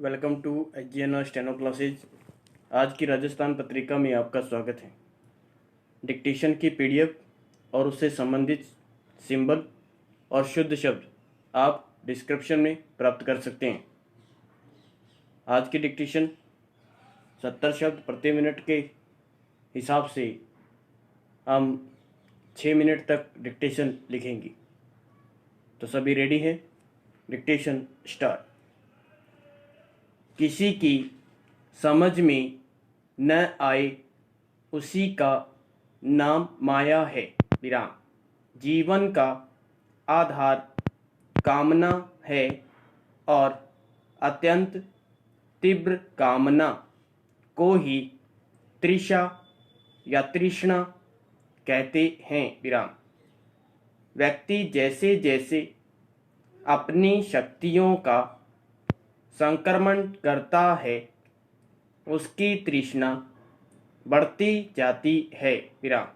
Welcome to H steno classes. आज की राजस्थान पत्रिका में आपका स्वागत है। डिक्टेशन की पीडीएफ और उससे संबंधित सिंबल और शुद्ध शब्द आप डिस्क्रिप्शन में प्राप्त कर सकते हैं। आज की डिक्टेशन 70 शब्द प्रति मिनट के हिसाब से हम 6 मिनट तक डिक्टेशन लिखेंगे। तो सभी रेडी हैं? Dictation start. किसी की समझ में न आए उसी का नाम माया है। विराम। जीवन का आधार कामना है और अत्यंत तीव्र कामना को ही तृषा या तृष्णा कहते हैं। विराम। व्यक्ति जैसे जैसे अपनी शक्तियों का संक्रमण करता है उसकी तृष्णा बढ़ती जाती है। विराम।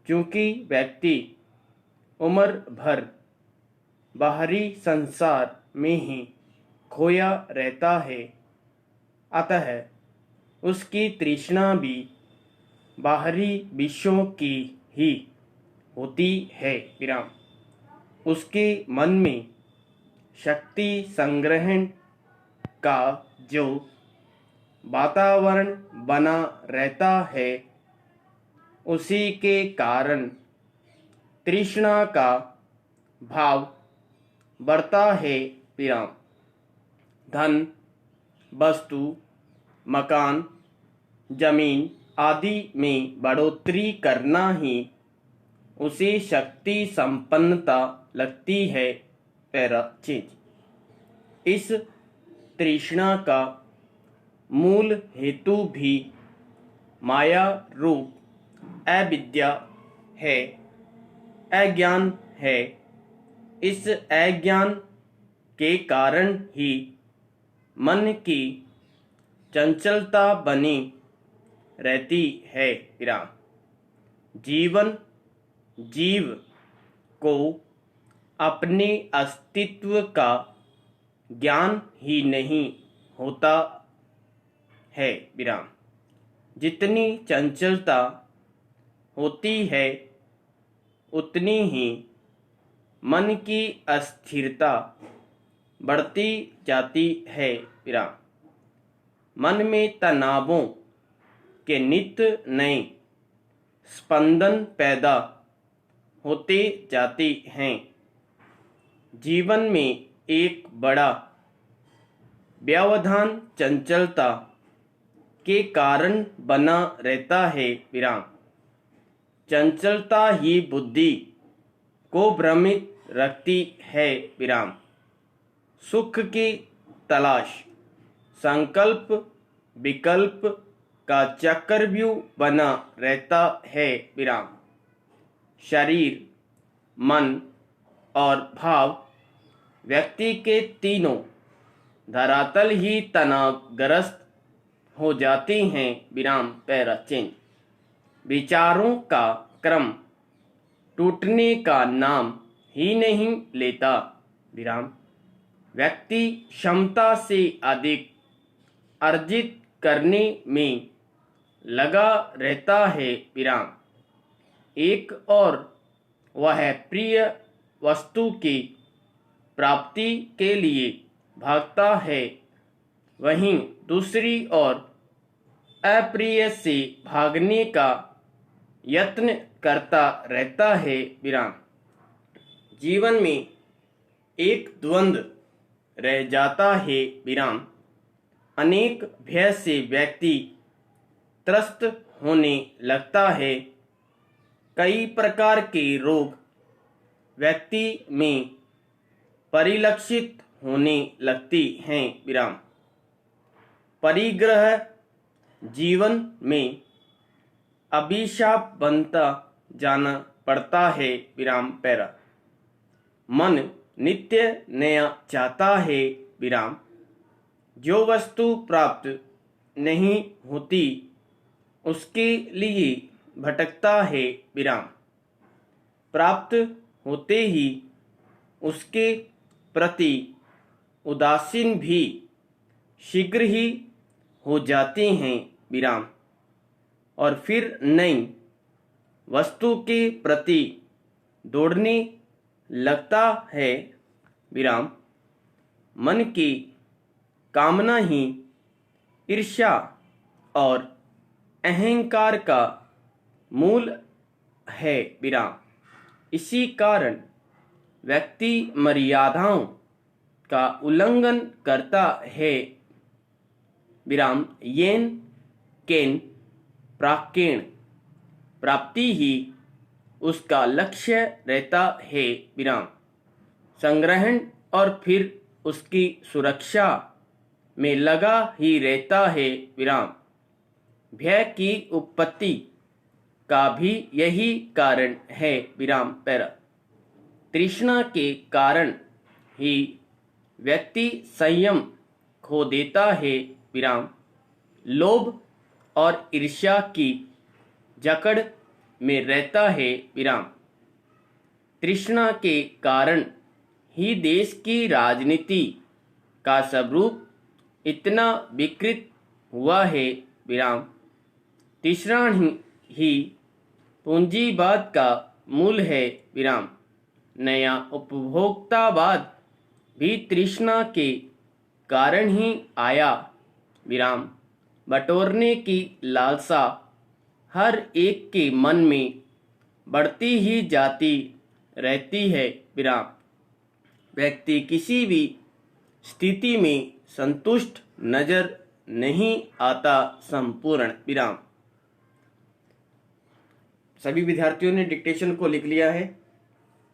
क्योंकि व्यक्ति उम्र भर बाहरी संसार में ही खोया रहता है, अतः उसकी तृष्णा भी बाहरी विषयों की ही होती है। विराम। उसके मन में शक्ति संग्रहण का जो वातावरण बना रहता है उसी के कारण तृष्णा का भाव बढ़ता है। विराम। धन, वस्तु, मकान, जमीन आदि में बढ़ोतरी करना ही उसे शक्ति संपन्नता लगती है। Para change. इस तृष्णा का मूल हेतु भी माया रूप अविद्या है, अज्ञान है। इस अज्ञान के कारण ही मन की चंचलता बनी रहती है। विराम। जीव को अपने अस्तित्व का ज्ञान ही नहीं होता है। विराम। जितनी चंचलता होती है उतनी ही मन की अस्थिरता बढ़ती जाती है। विराम। मन में तनावों के नित्य नए स्पंदन पैदा होते जाते हैं। जीवन में एक बड़ा व्यवधान चंचलता के कारण बना रहता है। विराम। चंचलता ही बुद्धि को भ्रमित रखती है। विराम। सुख की तलाश संकल्प विकल्प का चक्रव्यूह बना रहता है। विराम। शरीर, मन और भाव व्यक्ति के तीनों धरातल ही तनावग्रस्त हो जाते हैं। विराम। Para change. विचारों का क्रम टूटने का नाम ही नहीं लेता। विराम। व्यक्ति क्षमता से अधिक अर्जित करने में लगा रहता है। विराम। एक और वह प्रिय वस्तु की प्राप्ति के लिए भागता है, वहीं दूसरी ओर अप्रिय से भागने का यत्न करता रहता है। विराम। जीवन में एक द्वंद्व रह जाता है। विराम। अनेक भय से व्यक्ति त्रस्त होने लगता है। कई प्रकार के रोग व्यक्ति में परिलक्षित होने लगती हैं। विराम। परिग्रह जीवन में अभिशाप बनता जाना पड़ता है। विराम। पैरा। मन नित्य नया चाहता है। विराम। जो वस्तु प्राप्त नहीं होती उसके लिए भटकता है। विराम। प्राप्त होते ही उसके प्रति उदासीन भी शीघ्र ही हो जाते हैं विराम, और फिर नई वस्तु के प्रति दौड़ने लगता है विराम। मन की कामना ही ईर्ष्या और अहंकार का मूल है विराम। इसी कारण व्यक्ति मर्यादाओं का उल्लंघन करता है विराम। येन केन प्राकेण प्राप्ति ही उसका लक्ष्य रहता है विराम। संग्रहण और फिर उसकी सुरक्षा में लगा ही रहता है विराम। भय की उत्पत्ति का भी यही कारण है विराम। पैरा तृष्णा के कारण ही व्यक्ति संयम खो देता है विराम। लोभ और ईर्ष्या की जकड़ में रहता है विराम। तृष्णा के कारण ही देश की राजनीति का स्वरूप इतना विकृत हुआ है विराम। तृष्णा ही पूंजीवाद का मूल है विराम। नया उपभोक्तावाद भी तृष्णा के कारण ही आया विराम। बटोरने की लालसा हर एक के मन में बढ़ती ही जाती रहती है विराम। व्यक्ति किसी भी स्थिति में संतुष्ट नजर नहीं आता संपूर्ण विराम। सभी विद्यार्थियों ने डिक्टेशन को लिख लिया है।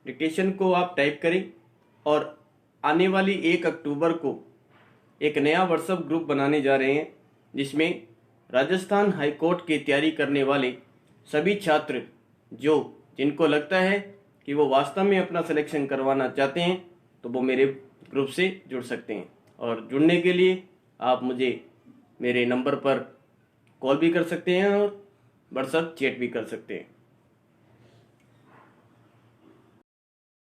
डिक्टेशन को आप टाइप करें और आने वाली 1 अक्टूबर को एक नया व्हाट्सएप ग्रुप बनाने जा रहे हैं, जिसमें राजस्थान हाई कोर्ट की तैयारी करने वाले सभी छात्र जिनको लगता है कि वो वास्तव में अपना सिलेक्शन करवाना चाहते हैं, तो वो मेरे ग्रुप से जुड़ सकते हैं। और जुड़ने के लिए आप मुझे मेरे नंबर पर कॉल भी कर सकते हैं और व्हाट्सएप चैट भी कर सकते हैं।